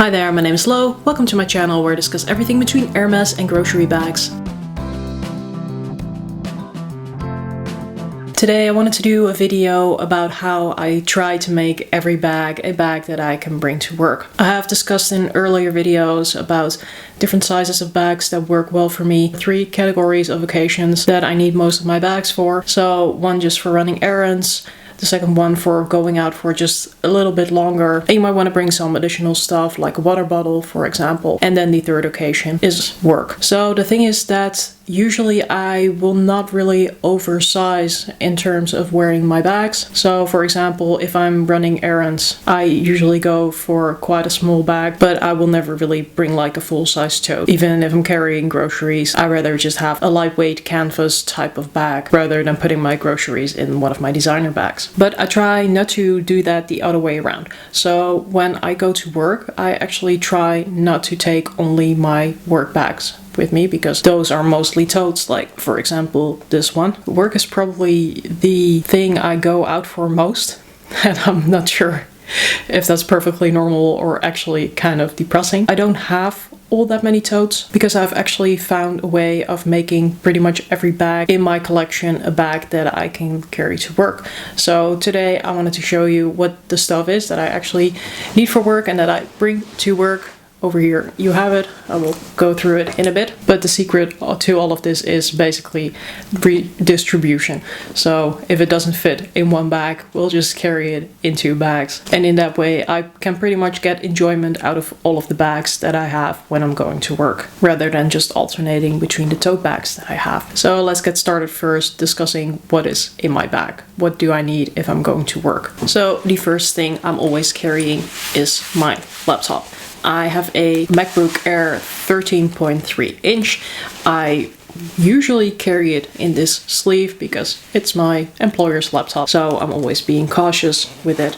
Hi there, my name is Lo. Welcome to my channel where I discuss everything between Hermes and grocery bags. Today I wanted to do a video about how I try to make every bag a bag that I can bring to work. I have discussed in earlier videos about different sizes of bags that work well for me. 3 categories of occasions that I need most of my bags for. So one just for running errands, the second one for going out for just a little bit longer. And you might want to bring some additional stuff like a water bottle, for example. And then the third occasion is work. So the thing is that usually I will not really oversize in terms of wearing my bags. So for example, if I'm running errands, I usually go for quite a small bag, but I will never really bring like a full-size tote. Even if I'm carrying groceries, I rather just have a lightweight canvas type of bag rather than putting my groceries in one of my designer bags. But I try not to do that the other way around. So when I go to work, I actually try not to take only my work bags with me because those are mostly totes, like for example this one. Work is probably the thing I go out for most, and I'm not sure if that's perfectly normal or actually kind of depressing. I don't have all that many totes because I've actually found a way of making pretty much every bag in my collection a bag that I can carry to work. So today I wanted to show you what the stuff is that I actually need for work and that I bring to work. Over here you have it. I will go through it in a bit. But the secret to all of this is basically redistribution. So if it doesn't fit in one bag, we'll just carry it in 2 bags. And in that way I can pretty much get enjoyment out of all of the bags that I have when I'm going to work, rather than just alternating between the tote bags that I have. So let's get started first discussing what is in my bag. What do I need if I'm going to work? So the first thing I'm always carrying is my laptop. I have a MacBook Air 13.3 inch. I usually carry it in this sleeve because it's my employer's laptop, so I'm always being cautious with it.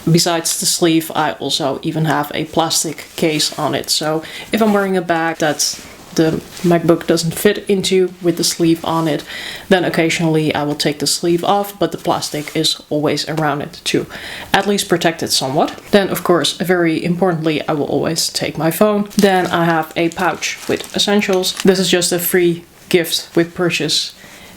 Besides the sleeve, I also even have a plastic case on it, so if I'm wearing a bag that's the MacBook doesn't fit into with the sleeve on it, then occasionally I will take the sleeve off, but the plastic is always around it to at least protect it somewhat. Then of course, very importantly, I will always take my phone. Then I have a pouch with essentials. This is just a free gift with purchase.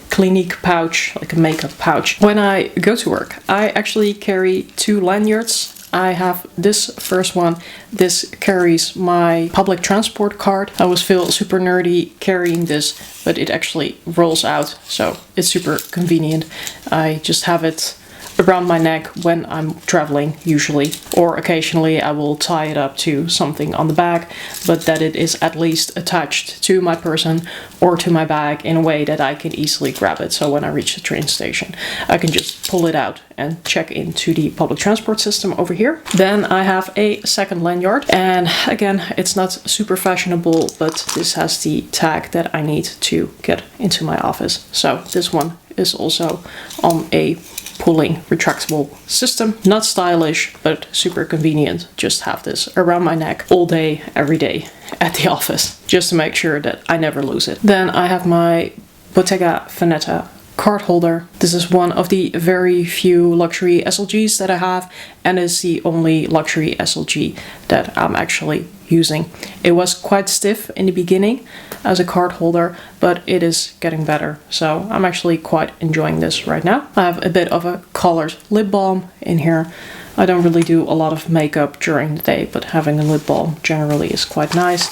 Clinique pouch, like a makeup pouch. When I go to work, I actually carry 2 lanyards. I have this first one. This carries my public transport card. I always feel super nerdy carrying this, but it actually rolls out, so it's super convenient. I just have it around my neck when I'm traveling usually, or occasionally I will tie it up to something on the back, but that it is at least attached to my person or to my bag in a way that I can easily grab it. So when I reach the train station, I can just pull it out and check into the public transport system over here. Then I have a second lanyard, and again, it's not super fashionable, but this has the tag that I need to get into my office. So this one is also on a pulling retractable system. Not stylish, but super convenient. Just have this around my neck all day, every day at the office, just to make sure that I never lose it. Then I have my Bottega Veneta card holder. This is one of the very few luxury SLGs that I have, and is the only luxury SLG that I'm actually using. It was quite stiff in the beginning as a card holder, but it is getting better. So I'm actually quite enjoying this right now. I have a bit of a colored lip balm in here. I don't really do a lot of makeup during the day, but having a lip balm generally is quite nice.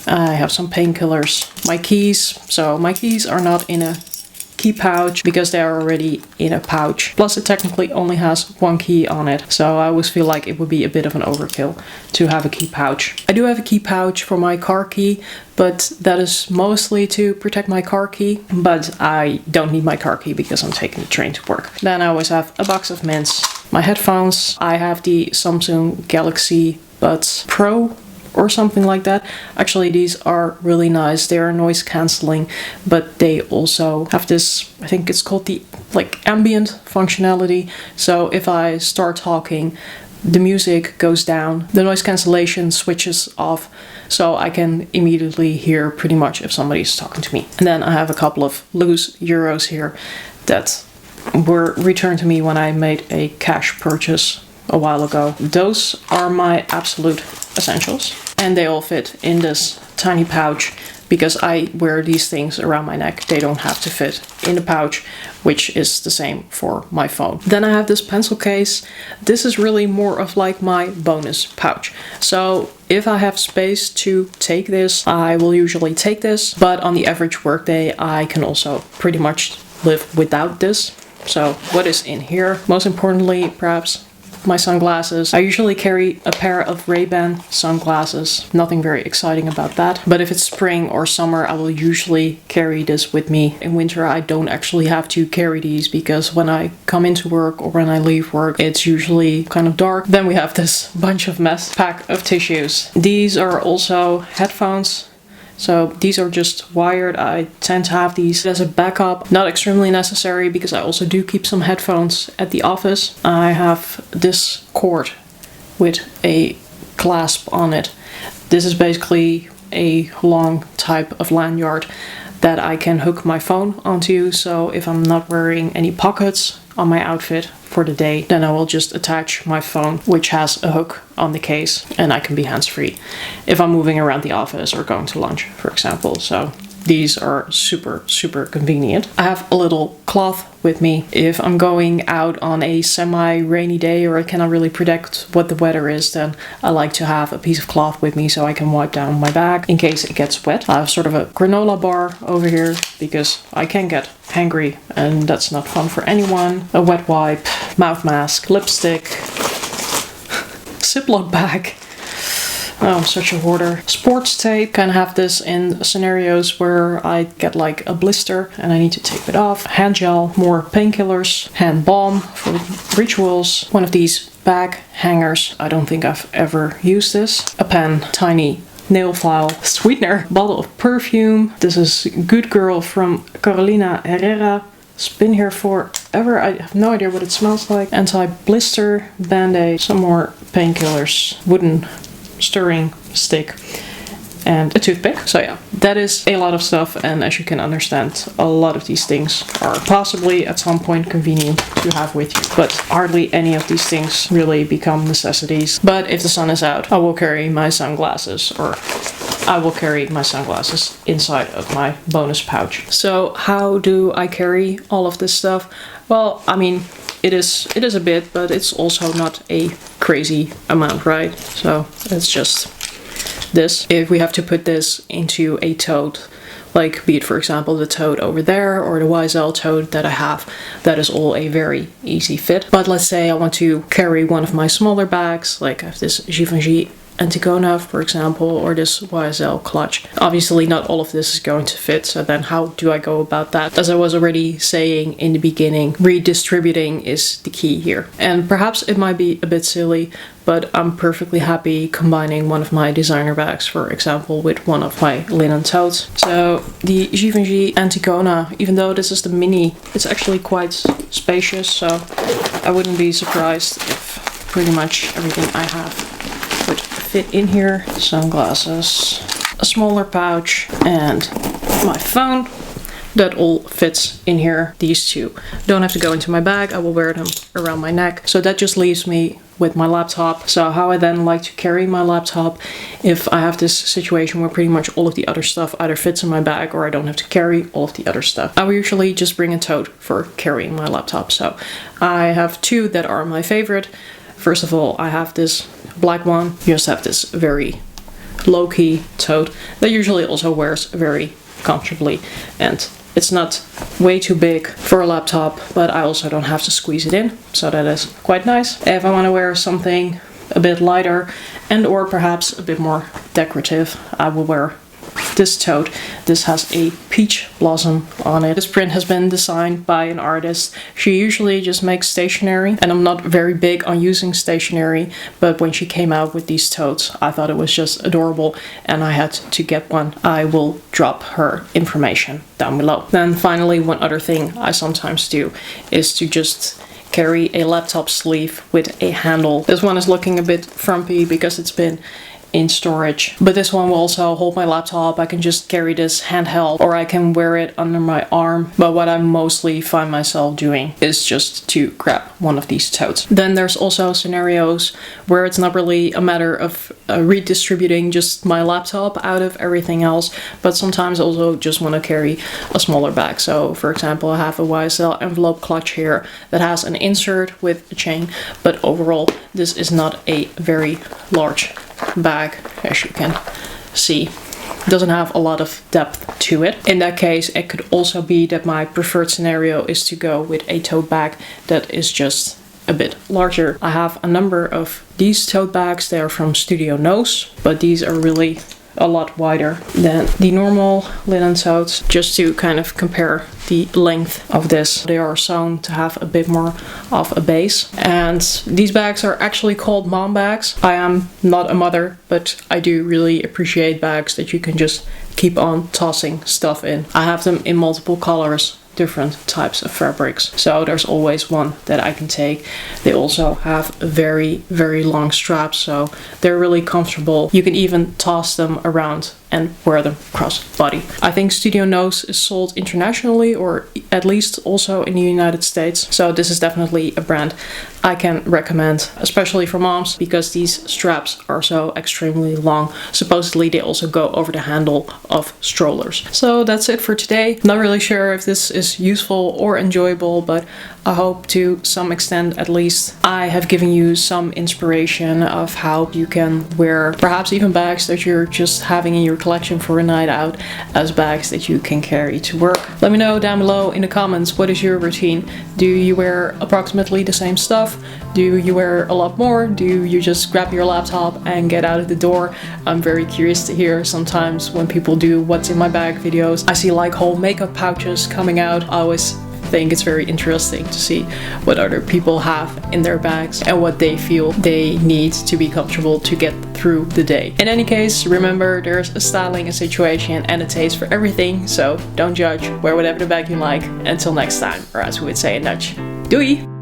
I have some painkillers. My keys. So my keys are not in a key pouch because they are already in a pouch. Plus it technically only has 1 key on it, so I always feel like it would be a bit of an overkill to have a key pouch. I do have a key pouch for my car key, but that is mostly to protect my car key, but I don't need my car key because I'm taking the train to work. Then I always have a box of mints. My headphones, I have the Samsung Galaxy Buds Pro or something like that. Actually, these are really nice. They are noise cancelling, but they also have this, I think it's called the ambient functionality. So if I start talking, the music goes down, the noise cancellation switches off, so I can immediately hear pretty much if somebody's talking to me. And then I have a couple of loose euros here that were returned to me when I made a cash purchase a while ago. Those are my absolute essentials. And they all fit in this tiny pouch because I wear these things around my neck. They don't have to fit in the pouch, which is the same for my phone. Then I have this pencil case. This is really more of like my bonus pouch. So if I have space to take this, I will usually take this. But on the average workday, I can also pretty much live without this. So what is in here? Most importantly, perhaps my sunglasses. I usually carry a pair of Ray-Ban sunglasses. Nothing very exciting about that. But if it's spring or summer, I will usually carry this with me. In winter, I don't actually have to carry these because when I come into work or when I leave work, it's usually kind of dark. Then we have this bunch of mess pack of tissues. These are also headphones. So these are just wired. I tend to have these as a backup. Not extremely necessary because I also do keep some headphones at the office. I have this cord with a clasp on it. This is basically a long type of lanyard that I can hook my phone onto. So if I'm not wearing any pockets on my outfit for the day, then I will just attach my phone, which has a hook on the case, and I can be hands-free if I'm moving around the office or going to lunch, for example. So these are super, super convenient. I have a little cloth with me if I'm going out on a semi-rainy day or I cannot really predict what the weather is. Then I like to have a piece of cloth with me so I can wipe down my bag in case it gets wet. I have sort of a granola bar over here because I can get hangry and that's not fun for anyone. A wet wipe, mouth mask, lipstick, Ziploc bag. Oh, I'm such a hoarder. Sports tape. Can have this in scenarios where I get like a blister and I need to tape it off. Hand gel, more painkillers, hand balm for rituals. One of these bag hangers. I don't think I've ever used this. A pen, tiny nail file, sweetener, bottle of perfume. This is Good Girl from Carolina Herrera. It's been here forever. I have no idea what it smells like. Anti-blister, band-aid, some more painkillers, wooden stirring stick, and a toothpick. So yeah, that is a lot of stuff, and as you can understand, a lot of these things are possibly at some point convenient to have with you, but hardly any of these things really become necessities. But if the sun is out, I will carry my sunglasses, or I will carry my sunglasses inside of my bonus pouch. So how do I carry all of this stuff? Well, I mean, it is a bit, but it's also not a crazy amount, right? So it's just this. If we have to put this into a tote, like be it for example the tote over there or the YSL tote that I have, that is all a very easy fit. But let's say I want to carry one of my smaller bags, like I have this Givenchy Antigona, for example, or this YSL clutch. Obviously not all of this is going to fit, so then how do I go about that? As I was already saying in the beginning, redistributing is the key here. And perhaps it might be a bit silly, but I'm perfectly happy combining one of my designer bags, for example, with one of my linen totes. So the Givenchy Antigona, even though this is the mini, it's actually quite spacious, so I wouldn't be surprised if pretty much everything I have would fit in here. Sunglasses, a smaller pouch, and my phone. That all fits in here. These two don't have to go into my bag. I will wear them around my neck. So that just leaves me with my laptop. So how I then like to carry my laptop, if I have this situation where pretty much all of the other stuff either fits in my bag or I don't have to carry all of the other stuff, I will usually just bring a tote for carrying my laptop. So I have two that are my favorite. First of all, I have this black one. You just have this very low-key tote that usually also wears very comfortably, and it's not way too big for a laptop, but I also don't have to squeeze it in, so that is quite nice. If I want to wear something a bit lighter and or perhaps a bit more decorative, I will wear this tote. This has a peach blossom on it. This print has been designed by an artist. She usually just makes stationery, and I'm not very big on using stationery, but when she came out with these totes, I thought it was just adorable and I had to get one. I will drop her information down below. Then finally, one other thing I sometimes do is to just carry a laptop sleeve with a handle. This one is looking a bit frumpy because it's been in storage. But this one will also hold my laptop. I can just carry this handheld, or I can wear it under my arm. But what I mostly find myself doing is just to grab one of these totes. Then there's also scenarios where it's not really a matter of redistributing just my laptop out of everything else, but sometimes I also just want to carry a smaller bag. So for example, I have a YSL envelope clutch here that has an insert with a chain, but overall this is not a very large bag, as you can see. It doesn't have a lot of depth to it. In that case, it could also be that my preferred scenario is to go with a tote bag that is just a bit larger. I have a number of these tote bags. They are from Studio Noos, but these are really a lot wider than the normal linen totes. Just to kind of compare the length of this, they are sewn to have a bit more of a base. And these bags are actually called mom bags. I am not a mother, but I do really appreciate bags that you can just keep on tossing stuff in. I have them in multiple colors, different types of fabrics, so there's always one that I can take. They also have very, very long straps, so they're really comfortable. You can even toss them around and wear them cross body. I think Studio Noos is sold internationally, or at least also in the United States, so this is definitely a brand I can recommend, especially for moms, because these straps are so extremely long. Supposedly they also go over the handle of strollers. So that's it for today. Not really sure if this is useful or enjoyable, but I hope to some extent at least I have given you some inspiration of how you can wear perhaps even bags that you're just having in your collection for a night out as bags that you can carry to work. Let me know down below in the comments, what is your routine? Do you wear approximately the same stuff? Do you wear a lot more? Do you just grab your laptop and get out of the door? I'm very curious to hear. Sometimes when people do what's in my bag videos, I see like whole makeup pouches coming out. I always think it's very interesting to see what other people have in their bags and what they feel they need to be comfortable to get through the day. In any case, remember, there's a styling, a situation, and a taste for everything, so don't judge, wear whatever the bag you like. Until next time, or as we would say in Dutch, doei!